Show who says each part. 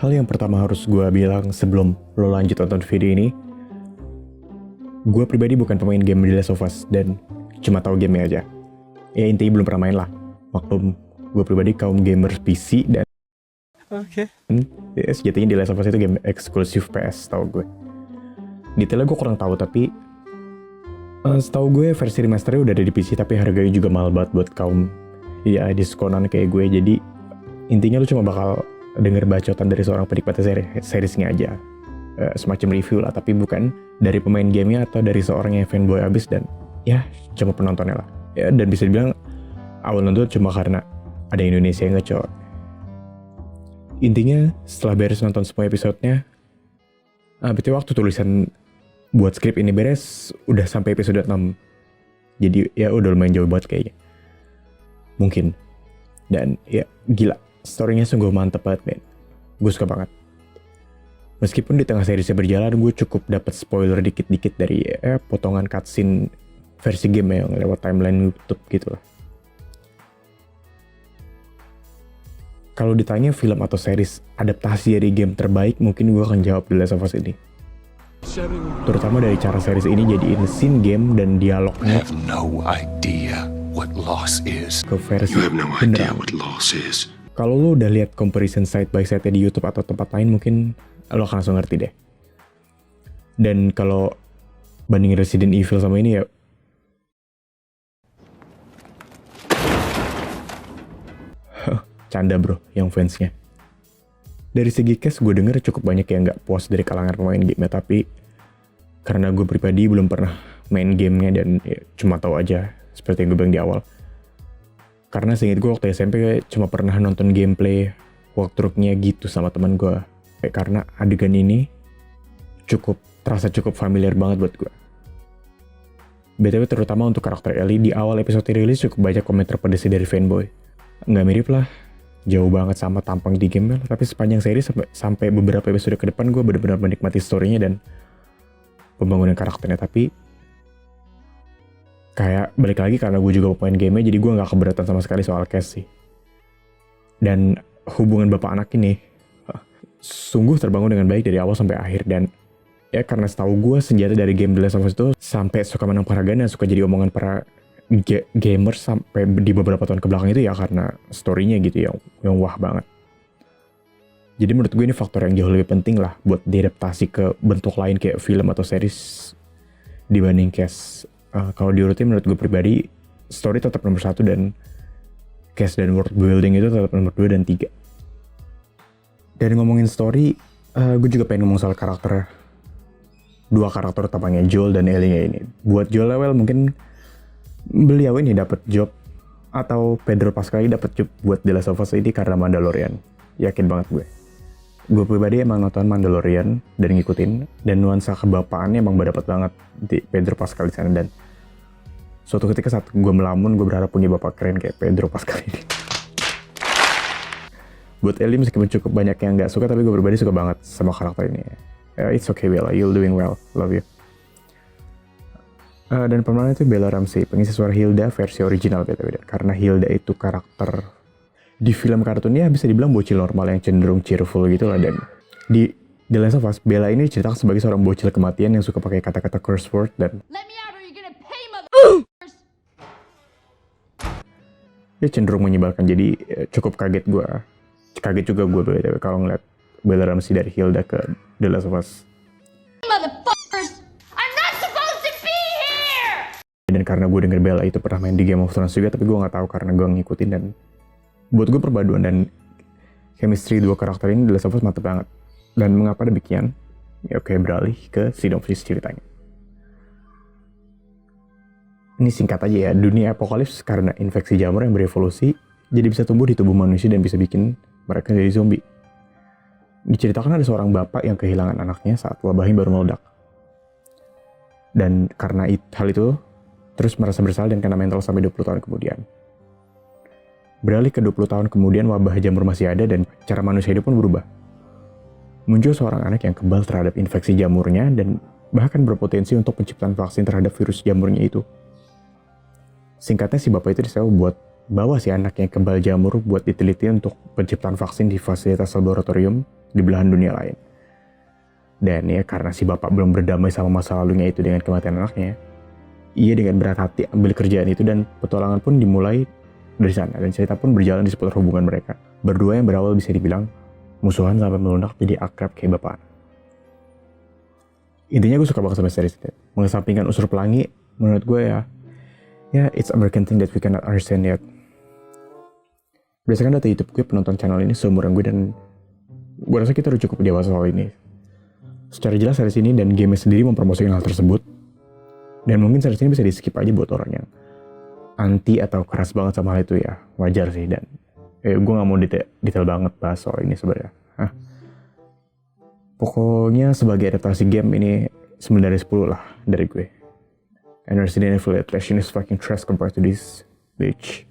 Speaker 1: Hal yang pertama harus gue bilang sebelum lo lanjut nonton video ini, gue pribadi bukan pemain game The Last of Us dan cuma tahu gamenya aja. Ya intinya belum pernah main lah. Maklum, gue pribadi kaum gamer PC dan ya, sejatinya The Last of Us itu game eksklusif PS tau gue. Detailnya gue kurang tahu tapi setahu gue versi remasternya udah ada di PC tapi harganya juga mahal banget buat kaum ya diskonan kayak gue. Jadi intinya lu cuma bakal denger bacotan dari seorang penikmat seriesnya aja, semacam review lah, tapi bukan dari pemain gamenya atau dari seorang yang fanboy abis dan ya cuma penontonnya lah ya. Dan bisa dibilang awal nonton cuma karena ada Indonesia yang ngecok. Intinya setelah beres nonton semua episodenya, betul waktu tulisan buat skrip ini beres udah sampai episode 6, jadi ya udah lumayan jauh banget kayaknya mungkin. Dan ya gila, story-nya sungguh mantep banget men. Gue suka banget. Meskipun di tengah seriesnya berjalan, gue cukup dapat spoiler dikit-dikit dari potongan cutscene versi game yang lewat timeline YouTube gitu lah. Kalau ditanya film atau series adaptasi dari game terbaik, mungkin gue akan jawab The Last of Us ini. Terutama dari cara series ini jadiin scene game dan dialognya ke versi beneran. Kalau lo udah lihat comparison side by side di YouTube atau tempat lain, mungkin lo akan langsung ngerti deh. Dan kalau bandingin Resident Evil sama ini ya, canda bro yang fansnya. Dari segi cast gue denger cukup banyak yang gak puas dari kalangan pemain game, tapi karena gue pribadi belum pernah main gamenya dan ya, cuma tahu aja seperti yang gue bilang di awal. Karena seingat gue waktu SMP cuma pernah nonton gameplay walkthrough-nya gitu sama teman gue. Karena adegan ini terasa cukup familiar banget buat gue. BTW terutama untuk karakter Ellie, di awal episode rilis cukup banyak komentar pedesnya dari fanboy. Nggak mirip lah, jauh banget sama tampang di game, tapi sepanjang seri sampai beberapa episode ke depan gue benar-benar menikmati story-nya dan pembangunan karakternya. Tapi kayak balik lagi karena gue juga pemain game-nya, jadi gue gak keberatan sama sekali soal cast sih. Dan hubungan bapak anak ini sungguh terbangun dengan baik dari awal sampai akhir. Dan ya karena setahu gue senjata dari game The Last of Us itu sampai suka menang penghargaan dan suka jadi omongan para gamers sampai di beberapa tahun kebelakang itu ya karena story-nya gitu yang wah banget. Jadi menurut gue ini faktor yang jauh lebih penting lah buat diadaptasi ke bentuk lain kayak film atau series dibanding cast. Kalau diurutin menurut gue pribadi, story tetap nomor 1 dan cast dan world building itu tetap nomor 2 dan 3. Dan ngomongin story, gue juga pengen ngomong soal karakter. Dua karakter utamanya, Joel dan Ellie ini. Buat Joel well mungkin beliau ini dapat job atau Pedro Pascal dapat job buat The Last of Us ini karena Mandalorian. Yakin banget gue. Gue pribadi emang nonton Mandalorian dan ngikutin, dan nuansa kebapaannya emang dapat banget di Pedro Pascal di sana. Dan suatu ketika saat gue melamun, gue berharap punya bapak keren kayak Pedro Pascal ini. Buat Ellie meskipun cukup banyak yang gak suka, tapi gue pribadi suka banget sama karakter ini. It's okay Bella, you're doing well, love you. Dan pemerannya itu Bella Ramsey, pengisi suara Hilda versi original BTW. Karena Hilda itu karakter di film kartunnya bisa dibilang bocil normal yang cenderung cheerful gitu lah. Dan di The Last of Us, Bella ini diceritakan sebagai seorang bocil kematian yang suka pakai kata-kata curse word dan dia cenderung menyebalkan. Jadi cukup kaget juga gue BTW kalau ngeliat Bella Ramsey dari Hilda ke The Last of Us. Dan karena gue denger Bella itu pernah main di Game of Thrones juga, tapi gue nggak tahu karena gue ngikutin. Dan buat gue perpaduan dan chemistry dua karakter ini The Last of Us mantep banget. Dan mengapa demikian? Ya oke, beralih ke sinopsis ceritanya. Ini singkat aja ya, dunia apokalips karena infeksi jamur yang berevolusi jadi bisa tumbuh di tubuh manusia dan bisa bikin mereka jadi zombie. Diceritakan ada seorang bapak yang kehilangan anaknya saat wabah ini baru meledak. Dan karena hal itu terus merasa bersalah dan kena mental sampai 20 tahun kemudian. Beralih ke 20 tahun kemudian, wabah jamur masih ada dan cara manusia hidup pun berubah. Muncul seorang anak yang kebal terhadap infeksi jamurnya dan bahkan berpotensi untuk penciptaan vaksin terhadap virus jamurnya itu. Singkatnya si bapak itu disewa buat bawa si anak yang kebal jamur buat diteliti untuk penciptaan vaksin di fasilitas laboratorium di belahan dunia lain. Dan ya karena si bapak belum berdamai sama masa lalunya itu dengan kematian anaknya, ia dengan berat hati ambil kerjaan itu dan petualangan pun dimulai dari sana. Dan cerita pun berjalan di seputar hubungan mereka. Berdua yang berawal bisa dibilang musuhan sampai melunak jadi akrab kayak bapak. Intinya gue suka banget sama series ini. Mengesampingkan unsur pelangi, menurut gue ya it's American thing that we cannot understand yet. Berdasarkan data YouTube gue, penonton channel ini seumuran gue dan gue rasa kita udah cukup dewasa soal ini. Secara jelas series ini dan game sendiri mempromosikan hal tersebut. Dan mungkin series ini bisa di skip aja buat orang yang anti atau keras banget sama hal itu ya. Wajar sih, dan gue gak mau detail banget bahas soal ini sebenarnya. Pokoknya sebagai adaptasi game ini 9 dari 10 lah dari gue. And Resident Evil Adaptation is fucking trash compared to this bitch.